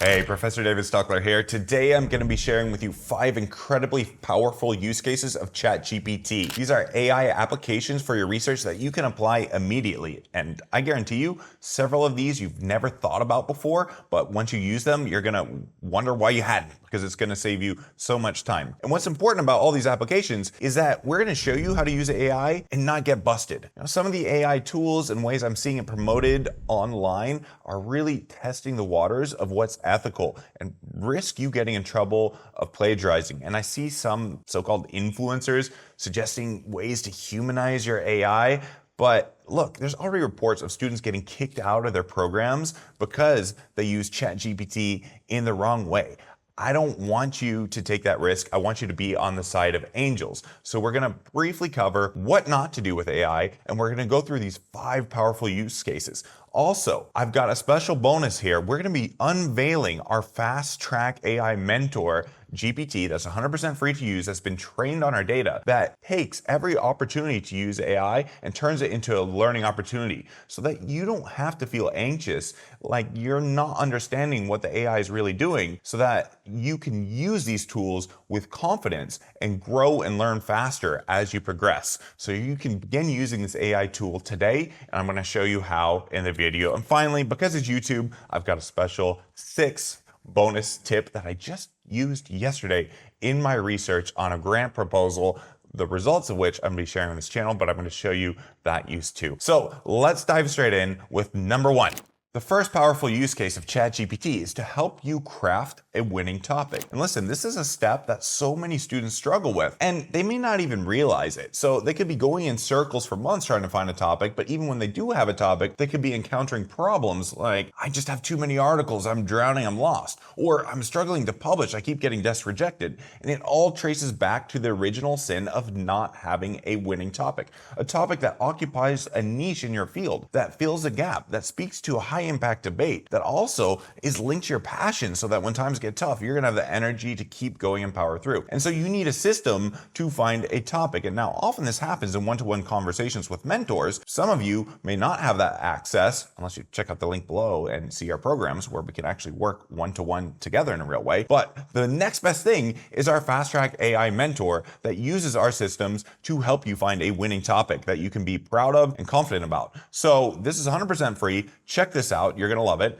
Hey, Professor David Stockler here. Today I'm going to be sharing with you 5 incredibly powerful use cases of Chat GPT. These are AI applications for your research that you can apply immediately. And I guarantee you, several of these you've never thought about before, but once you use them, you're going to wonder why you hadn't, because it's going to save you so much time. And what's important about all these applications is that we're going to show you how to use AI and not get busted. Now, some of the AI tools and ways I'm seeing it promoted online are really testing the waters of what's ethical and risk you getting in trouble of plagiarizing. And I see some so-called influencers suggesting ways to humanize your AI. But look, there's already reports of students getting kicked out of their programs because they use ChatGPT in the wrong way. I don't want you to take that risk. I want you to be on the side of angels. So we're going to briefly cover what not to do with AI, and we're going to go through these 5 powerful use cases. Also, I've got a special bonus here. We're going to be unveiling our fast track AI mentor, GPT, that's 100% free to use, that's been trained on our data, that takes every opportunity to use AI and turns it into a learning opportunity so that you don't have to feel anxious like you're not understanding what the AI is really doing, so that you can use these tools with confidence and grow and learn faster as you progress. So you can begin using this AI tool today, and I'm going to show you how in the video. And finally, because it's YouTube, I've got a special 6 bonus tip that I just used yesterday in my research on a grant proposal, the results of which I'm going to be sharing on this channel, but I'm going to show you that use too. So let's dive straight in with number 1. The first powerful use case of ChatGPT is to help you craft a winning topic. And listen, this is a step that so many students struggle with, and they may not even realize it. So they could be going in circles for months trying to find a topic, but even when they do have a topic, they could be encountering problems like, I just have too many articles, I'm drowning, I'm lost, or I'm struggling to publish, I keep getting desk rejected. And it all traces back to the original sin of not having a winning topic, a topic that occupies a niche in your field, that fills a gap, that speaks to a high impact debate, that also is linked to your passion, so that when times get tough, you're gonna have the energy to keep going and power through. And so you need a system to find a topic. And now often this happens in one-to-one conversations with mentors. Some of you may not have that access unless you check out the link below and see our programs where we can actually work one-to-one together in a real way. But the next best thing is our fast track AI mentor that uses our systems to help you find a winning topic that you can be proud of and confident about. So this is 100% free. Check this out. You're going to love it.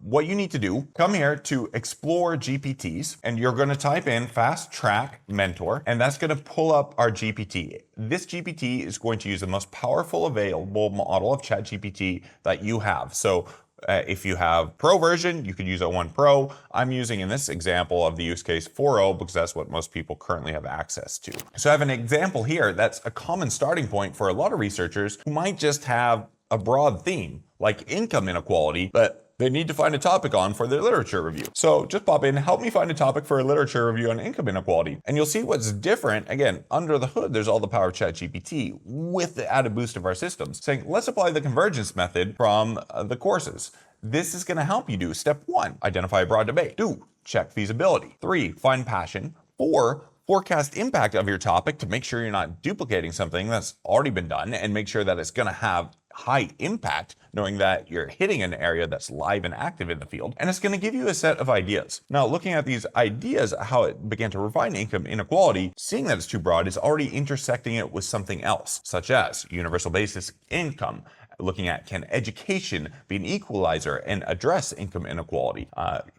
What you need to do, come here to Explore GPTs, and you're going to type in Fast Track Mentor, and that's going to pull up our GPT. This GPT is going to use the most powerful available model of ChatGPT that you have. So if you have Pro version, you could use 01 Pro. I'm using in this example of the use case 4.0 because that's what most people currently have access to. So I have an example here that's a common starting point for a lot of researchers who might just have a broad theme like income inequality, but they need to find a topic on for their literature review. So just pop in, help me find a topic for a literature review on income inequality. And you'll see what's different. Again, under the hood, there's all the power of ChatGPT with the added boost of our systems, saying, let's apply the convergence method from the courses. This is gonna help you do step 1, identify a broad debate. 2, check feasibility. 3, find passion. 4, forecast impact of your topic to make sure you're not duplicating something that's already been done, and make sure that it's gonna have high impact, knowing that you're hitting an area that's live and active in the field. And it's going to give you a set of ideas. Now, looking at these ideas, how it began to refine income inequality, seeing that it's too broad is already intersecting it with something else, such as universal basic income. Looking at, can education be an equalizer and address income inequality?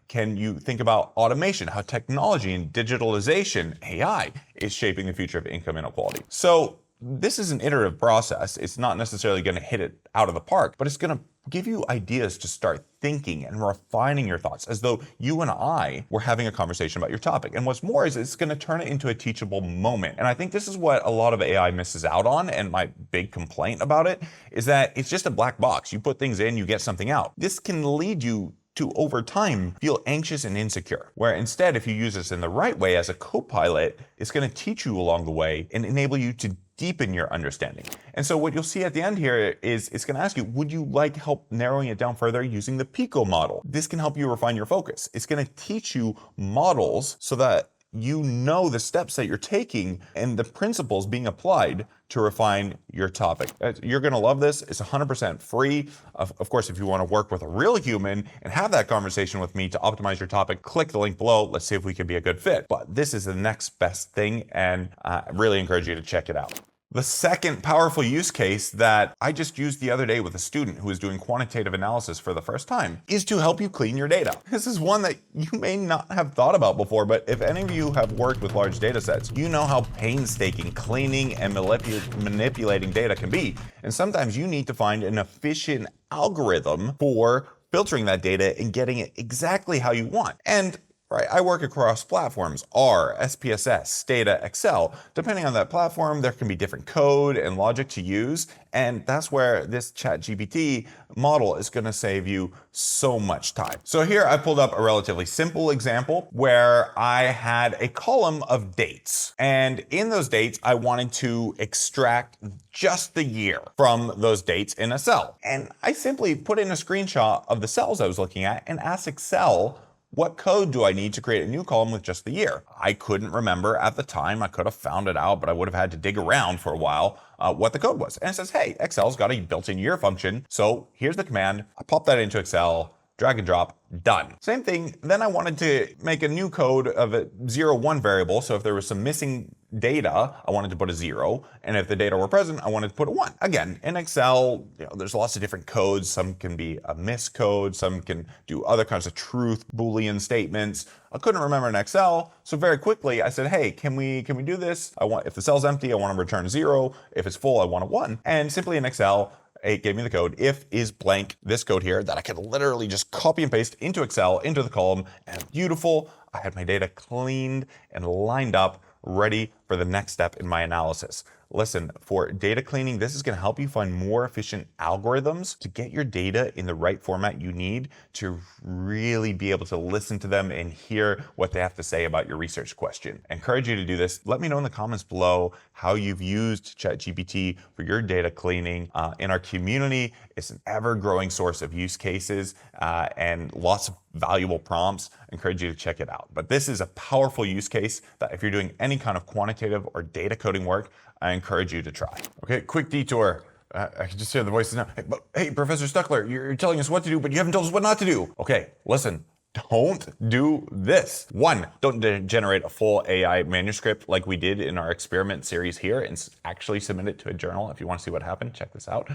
Can you think about automation, how technology and digitalization, AI, is shaping the future of income inequality? So this is an iterative process. It's not necessarily going to hit it out of the park, but it's going to give you ideas to start thinking and refining your thoughts as though you and I were having a conversation about your topic. And what's more is it's going to turn it into a teachable moment. And I think this is what a lot of AI misses out on. And my big complaint about it is that it's just a black box. You put things in, you get something out. This can lead you to, over time, feel anxious and insecure, where instead, if you use this in the right way as a co-pilot, it's going to teach you along the way and enable you to deepen your understanding. And so what you'll see at the end here is it's going to ask you, would you like help narrowing it down further using the PICO model? This can help you refine your focus. It's going to teach you models so that you know the steps that you're taking and the principles being applied to refine your topic. You're gonna love this. It's 100% free. Of course, if you wanna work with a real human and have that conversation with me to optimize your topic, click the link below. Let's see if we can be a good fit. But this is the next best thing, and I really encourage you to check it out. The second powerful use case that I just used the other day with a student who was doing quantitative analysis for the first time is to help you clean your data. This is one that you may not have thought about before, but if any of you have worked with large data sets, you know how painstaking cleaning and manipulating data can be. And sometimes you need to find an efficient algorithm for filtering that data and getting it exactly how you want. And right, I work across platforms, R, SPSS, Stata, Excel. Depending on that platform, there can be different code and logic to use, and that's where this Chat GPT model is gonna save you so much time. So here I pulled up a relatively simple example where I had a column of dates, and in those dates, I wanted to extract just the year from those dates in a cell. And I simply put in a screenshot of the cells I was looking at and asked Excel, what code do I need to create a new column with just the year? I couldn't remember at the time. I could have found it out, but I would have had to dig around for a while what the code was. And it says, hey, Excel's got a built-in year function. So here's the command. I pop that into Excel, drag and drop, done. Same thing, then I wanted to make a new code of a 0, 1 variable. So if there was some missing data, I wanted to put a 0. And if the data were present, I wanted to put a 1. Again, in Excel, there's lots of different codes. Some can be a miscode, some can do other kinds of truth, Boolean statements. I couldn't remember in Excel, so very quickly I said, hey, can we do this? If the cell's empty, I want to return 0. If it's full, I want a 1. And simply in Excel, it gave me the code, if is blank, this code here, that I could literally just copy and paste into Excel, into the column, and beautiful. I had my data cleaned and lined up, ready for the next step in my analysis. Listen, for data cleaning, this is going to help you find more efficient algorithms to get your data in the right format you need to really be able to listen to them and hear what they have to say about your research question. I encourage you to do this. Let me know in the comments below how you've used ChatGPT for your data cleaning. In our community, it's an ever-growing source of use cases and lots of valuable prompts. I encourage you to check it out. But this is a powerful use case that if you're doing any kind of quantitative or data coding work, I encourage you to try. Okay, quick detour. I can just hear the voices now. Hey, Professor Stuckler, you're telling us what to do, but you haven't told us what not to do. Okay, listen. Don't do this. 1, don't generate a full AI manuscript like we did in our experiment series here and actually submit it to a journal. If you want to see what happened, check this out.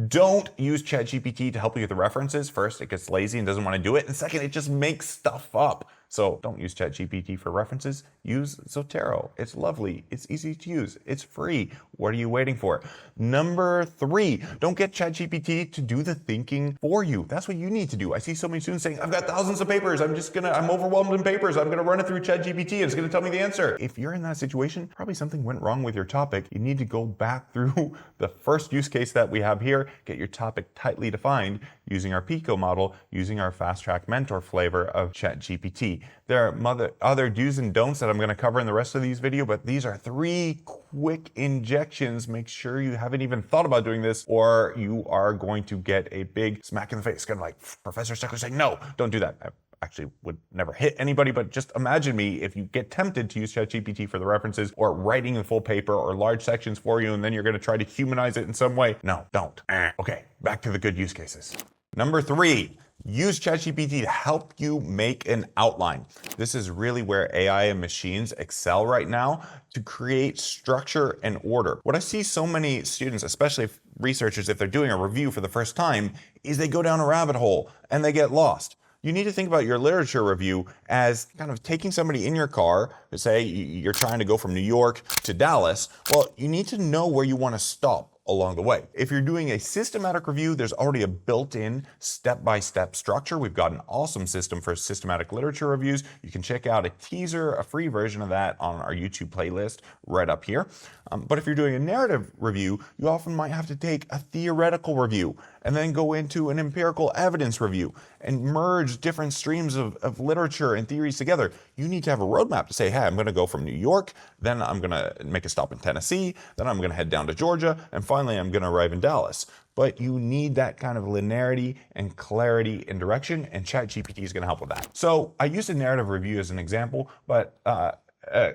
Don't use ChatGPT to help you with the references. First, it gets lazy and doesn't want to do it. And second, it just makes stuff up. So don't use ChatGPT for references. Use Zotero. It's lovely. It's easy to use. It's free. What are you waiting for? Number 3, don't get ChatGPT to do the thinking for you. That's what you need to do. I see so many students saying, I've got thousands of papers. I'm overwhelmed in papers. I'm gonna run it through ChatGPT and it's gonna tell me the answer. If you're in that situation, probably something went wrong with your topic. You need to go back through the first use case that we have here, get your topic tightly defined using our Pico model, using our Fast Track Mentor flavor of ChatGPT. There are other do's and don'ts that I'm going to cover in the rest of these videos, but these are 3 quick injections. Make sure you haven't even thought about doing this or you are going to get a big smack in the face. Kind of like Professor Stuckler saying, no, don't do that. I actually would never hit anybody, but just imagine me if you get tempted to use ChatGPT for the references or writing the full paper or large sections for you, and then you're going to try to humanize it in some way. No, don't. Okay, back to the good use cases. Number 3. Use ChatGPT to help you make an outline. This is really where AI and machines excel right now to create structure and order. What I see so many students, especially researchers, if they're doing a review for the first time, is they go down a rabbit hole and they get lost. You need to think about your literature review as kind of taking somebody in your car, say you're trying to go from New York to Dallas. Well, you need to know where you want to stop along the way. If you're doing a systematic review, there's already a built-in step-by-step structure. We've got an awesome system for systematic literature reviews. You can check out a teaser, a free version of that on our YouTube playlist right up here. But if you're doing a narrative review, you often might have to take a theoretical review and then go into an empirical evidence review and merge different streams of literature and theories together. You need to have a roadmap to say, hey, I'm going to go from New York, then I'm going to make a stop in Tennessee, then I'm going to head down to Georgia, and finally I'm going to arrive in Dallas. But you need that kind of linearity and clarity and direction, and ChatGPT is going to help with that. So I used a narrative review as an example, but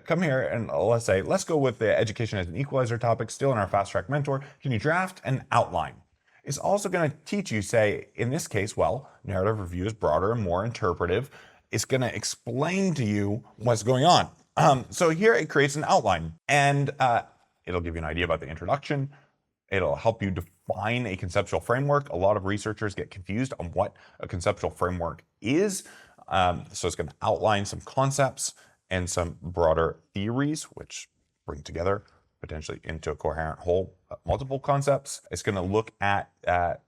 come here and let's go with the education as an equalizer topic, still in our fast track mentor. Can you draft an outline? It's also going to teach you, say, in this case, well, narrative review is broader and more interpretive. It's going to explain to you what's going on. So here it creates an outline, and it'll give you an idea about the introduction. It'll help you define a conceptual framework. A lot of researchers get confused on what a conceptual framework is. So it's going to outline some concepts and some broader theories, which bring together potentially into a coherent whole multiple concepts. It's going to look at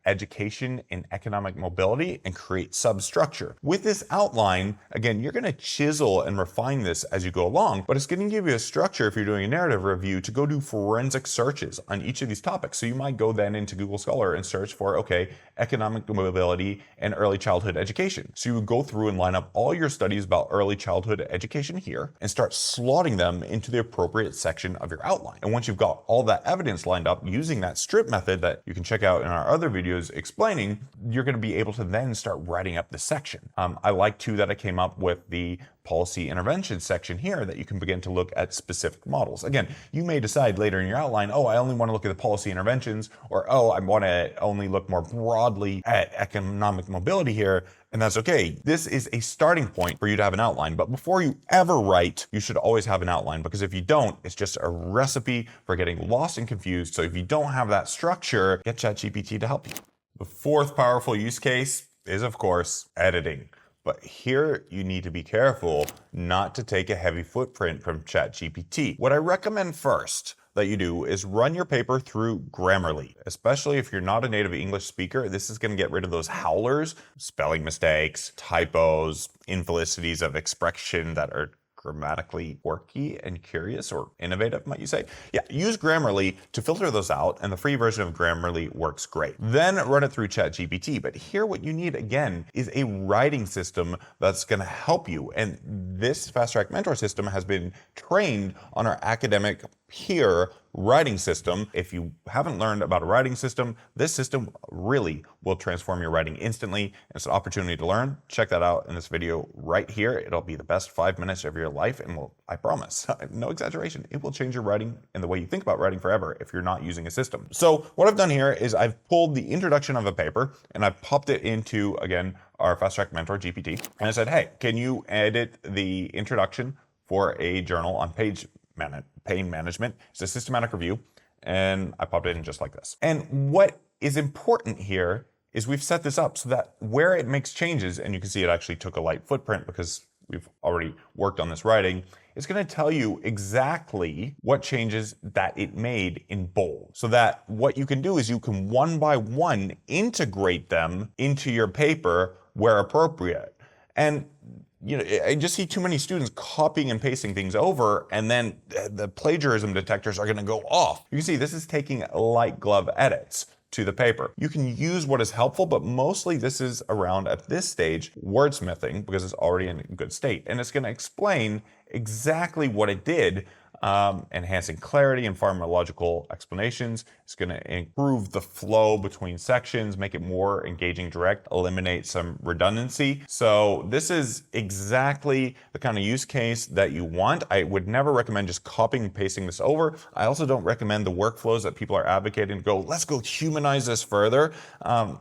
education and economic mobility and create substructure. With this outline, again, you're going to chisel and refine this as you go along, but it's going to give you a structure if you're doing a narrative review to go do forensic searches on each of these topics. So you might go then into Google Scholar and search for, okay, economic mobility and early childhood education. So you would go through and line up all your studies about early childhood education here and start slotting them into the appropriate section of your outline. And once you've got all that evidence lined up using that strip method that you can check out in our other videos explaining, you're going to be able to then start writing up the section. I like too that I came up with the policy intervention section here that you can begin to look at specific models. Again, you may decide later in your outline, oh, I only want to look at the policy interventions, or oh, I want to only look more broadly at economic mobility here. And that's okay. This is a starting point for you to have an outline. But before you ever write, you should always have an outline, because if you don't, it's just a recipe for getting lost and confused. So if you don't have that structure, get ChatGPT to help you. The fourth powerful use case is, of course, editing. But here you need to be careful not to take a heavy footprint from ChatGPT. What I recommend first that you do is run your paper through Grammarly. Especially if you're not a native English speaker, this is going to get rid of those howlers, spelling mistakes, typos, infelicities of expression that are grammatically quirky and curious or innovative, might you say? Yeah, use Grammarly to filter those out, and the free version of Grammarly works great. Then run it through ChatGPT. But here what you need, again, is a writing system that's going to help you. And this Fast Track Mentor system has been trained on our academic peer writing system. If you haven't learned about a writing system, this system really will transform your writing instantly. It's an opportunity to learn. Check that out in this video right here. It'll be the best 5 minutes of your life, and I promise, no exaggeration, it will change your writing and the way you think about writing forever if you're not using a system. So what I've done here is I've pulled the introduction of a paper and I've popped it into, again, our Fast Track Mentor GPT. And I said, hey, can you edit the introduction for a journal on pain management? It's a systematic review, and I popped it in just like this. And what is important here is we've set this up so that where it makes changes, and you can see it actually took a light footprint because we've already worked on this writing, it's going to tell you exactly what changes that it made in bold. So that what you can do is you can one by one integrate them into your paper where appropriate. And you know, I just see too many students copying and pasting things over, and then the plagiarism detectors are going to go off. You can see this is taking light glove edits to the paper. You can use what is helpful, but mostly this is around, at this stage, wordsmithing, because it's already in a good state. And it's going to explain exactly what it did, enhancing clarity and pharmacological explanations. It's going to improve the flow between sections, make it more engaging, direct, eliminate some redundancy. So this is exactly the kind of use case that you want. I would never recommend just copying and pasting this over. I also don't recommend the workflows that people are advocating to go, let's go humanize this further.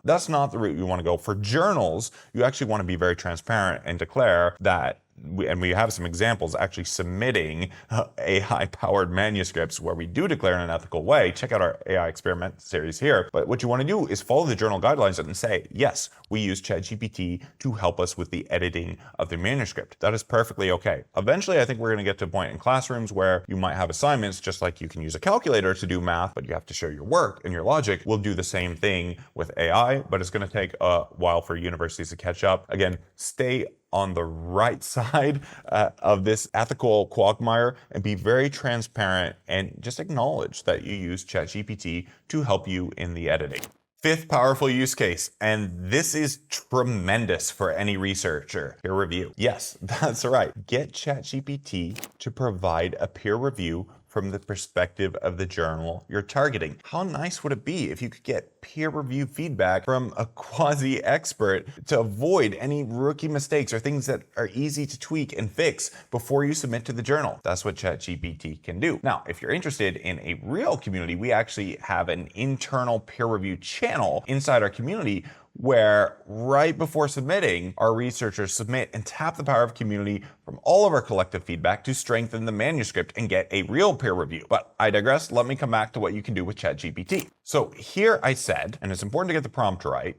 That's not the route you want to go. For journals, you actually want to be very transparent and declare that we have some examples actually submitting AI-powered manuscripts where we do declare in an ethical way. Check out our AI experiment series here. But what you want to do is follow the journal guidelines and say, yes, we use ChatGPT to help us with the editing of the manuscript. That is perfectly okay. Eventually, I think we're going to get to a point in classrooms where you might have assignments, just like you can use a calculator to do math, but you have to show your work and your logic. We'll do the same thing with AI, but it's going to take a while for universities to catch up. Again, stay on the right side of this ethical quagmire and be very transparent and just acknowledge that you use ChatGPT to help you in the editing. Fifth powerful use case, and this is tremendous for any researcher, peer review. Yes, that's right. Get ChatGPT to provide a peer review from the perspective of the journal you're targeting. How nice would it be if you could get peer-reviewed feedback from a quasi-expert to avoid any rookie mistakes or things that are easy to tweak and fix before you submit to the journal? That's what Chat GPT can do. Now, if you're interested in a real community, we actually have an internal peer review channel inside our community where right before submitting, our researchers submit and tap the power of community from all of our collective feedback to strengthen the manuscript and get a real peer review. But I digress. Let me come back to what you can do with ChatGPT. So here I said, and it's important to get the prompt right,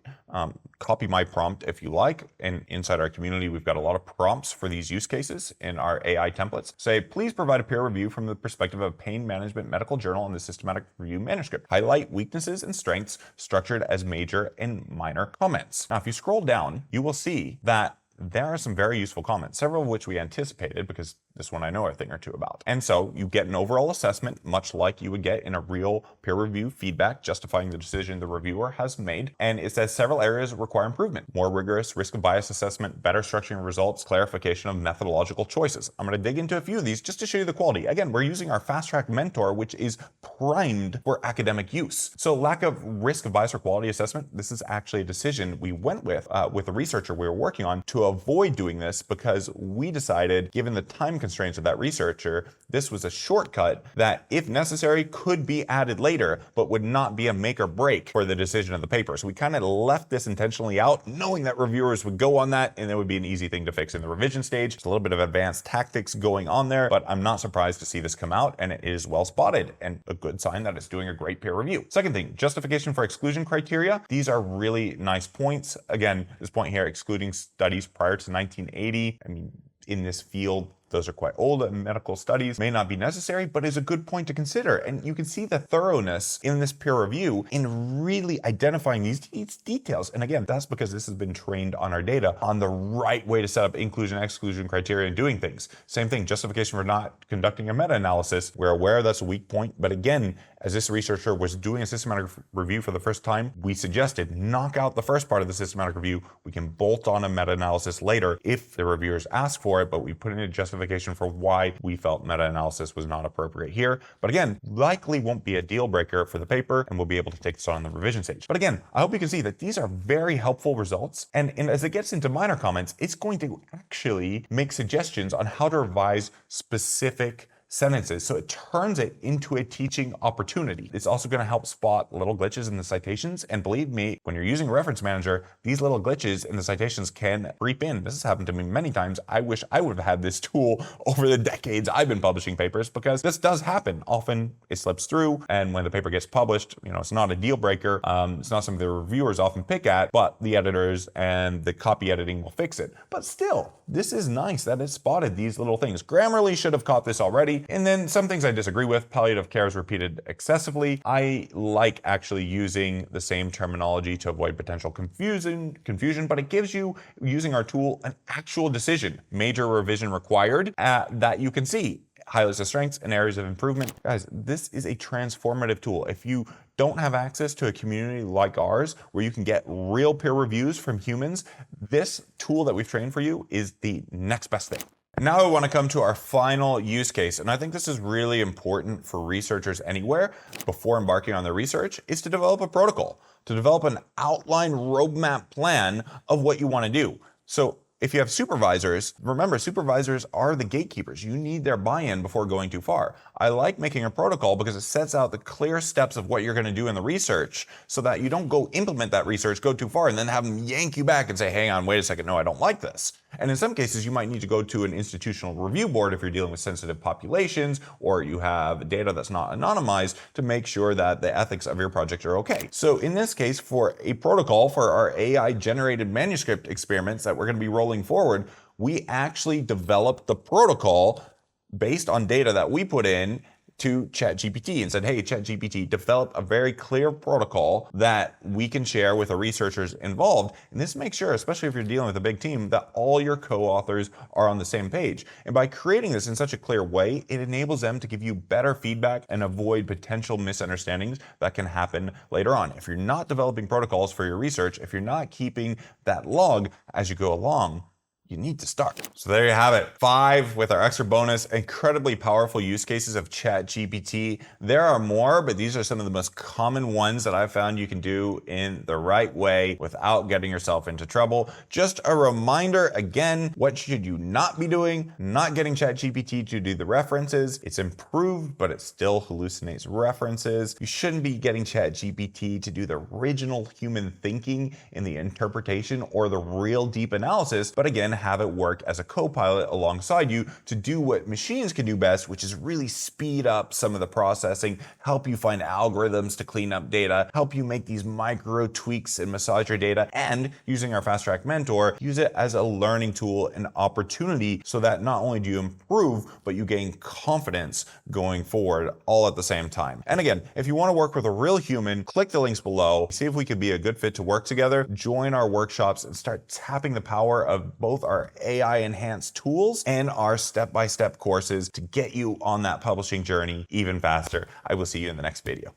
copy my prompt if you like. And inside our community, we've got a lot of prompts for these use cases in our AI templates. Say, please provide a peer review from the perspective of a pain management medical journal in the systematic review manuscript. Highlight weaknesses and strengths structured as major and minor comments. Now, if you scroll down, you will see that there are some very useful comments, several of which we anticipated because this one I know a thing or two about. And so you get an overall assessment, much like you would get in a real peer review feedback, justifying the decision the reviewer has made. And it says several areas require improvement: more rigorous risk of bias assessment, better structuring results, clarification of methodological choices. I'm going to dig into a few of these just to show you the quality. Again, we're using our fast track mentor, which is primed for academic use. So lack of risk of bias or quality assessment, this is actually a decision we went with a researcher we were working on to avoid doing this because we decided, given the time constraints of that researcher, this was a shortcut that, if necessary, could be added later, but would not be a make or break for the decision of the paper. So we kind of left this intentionally out, knowing that reviewers would go on that, and it would be an easy thing to fix in the revision stage. There's a little bit of advanced tactics going on there, but I'm not surprised to see this come out, and it is well spotted and a good sign that it's doing a great peer review. Second thing, justification for exclusion criteria. These are really nice points. Again, this point here, excluding studies prior to 1980. I mean, in this field, those are quite old, and medical studies may not be necessary, but is a good point to consider. And you can see the thoroughness in this peer review in really identifying these details. And again, that's because this has been trained on our data on the right way to set up inclusion and exclusion criteria and doing things. Same thing, justification for not conducting a meta-analysis. We're aware that's a weak point, but again, as this researcher was doing a systematic review for the first time, we suggested knock out the first part of the systematic review. We can bolt on a meta-analysis later if the reviewers ask for it, but we put in a justification for why we felt meta-analysis was not appropriate here. But again, likely won't be a deal breaker for the paper, and we'll be able to take this on the revision stage. But again, I hope you can see that these are very helpful results. And as it gets into minor comments, it's going to actually make suggestions on how to revise specific sentences. So it turns it into a teaching opportunity. It's also going to help spot little glitches in the citations. And believe me, when you're using a reference manager, these little glitches in the citations can creep in. This has happened to me many times. I wish I would have had this tool over the decades I've been publishing papers, because this does happen. Often it slips through, and when the paper gets published, it's not a deal breaker. It's not something the reviewers often pick at, but the editors and the copy editing will fix it. But still, this is nice that it spotted these little things. Grammarly should have caught this already. And then some things I disagree with. Palliative care is repeated excessively. I like actually using the same terminology to avoid potential confusion, but it gives you, using our tool, an actual decision. Major revision required that you can see. Highlights the strengths and areas of improvement. Guys, this is a transformative tool. If you don't have access to a community like ours where you can get real peer reviews from humans, this tool that we've trained for you is the next best thing. Now I want to come to our final use case, and I think this is really important for researchers anywhere before embarking on their research, is to develop a protocol, to develop an outline roadmap plan of what you want to do. So if you have supervisors, remember, supervisors are the gatekeepers. You need their buy-in before going too far. I like making a protocol because it sets out the clear steps of what you're going to do in the research so that you don't go implement that research, go too far, and then have them yank you back and say, hang on, wait a second, no, I don't like this. And in some cases, you might need to go to an institutional review board if you're dealing with sensitive populations, or you have data that's not anonymized, to make sure that the ethics of your project are okay. So in this case, for a protocol for our AI-generated manuscript experiments that we're going to be rolling forward, we actually developed the protocol based on data that we put in to Chat GPT and said, hey, Chat GPT, develop a very clear protocol that we can share with the researchers involved. And this makes sure, especially if you're dealing with a big team, that all your co-authors are on the same page. And by creating this in such a clear way, it enables them to give you better feedback and avoid potential misunderstandings that can happen later on. If you're not developing protocols for your research, if you're not keeping that log as you go along, you need to start. So there you have it. 5 with our extra bonus, incredibly powerful use cases of Chat GPT. There are more, but these are some of the most common ones that I've found you can do in the right way without getting yourself into trouble. Just a reminder again, what should you not be doing? Not getting Chat GPT to do the references. It's improved, but it still hallucinates references. You shouldn't be getting Chat GPT to do the original human thinking in the interpretation or the real deep analysis, but again, have it work as a co-pilot alongside you to do what machines can do best, which is really speed up some of the processing, help you find algorithms to clean up data, help you make these micro tweaks and massage your data, and using our Fast Track Mentor, use it as a learning tool and opportunity so that not only do you improve, but you gain confidence going forward all at the same time. And again, if you want to work with a real human, click the links below, see if we could be a good fit to work together, join our workshops and start tapping the power of both our AI enhanced tools and our step-by-step courses to get you on that publishing journey even faster. I will see you in the next video.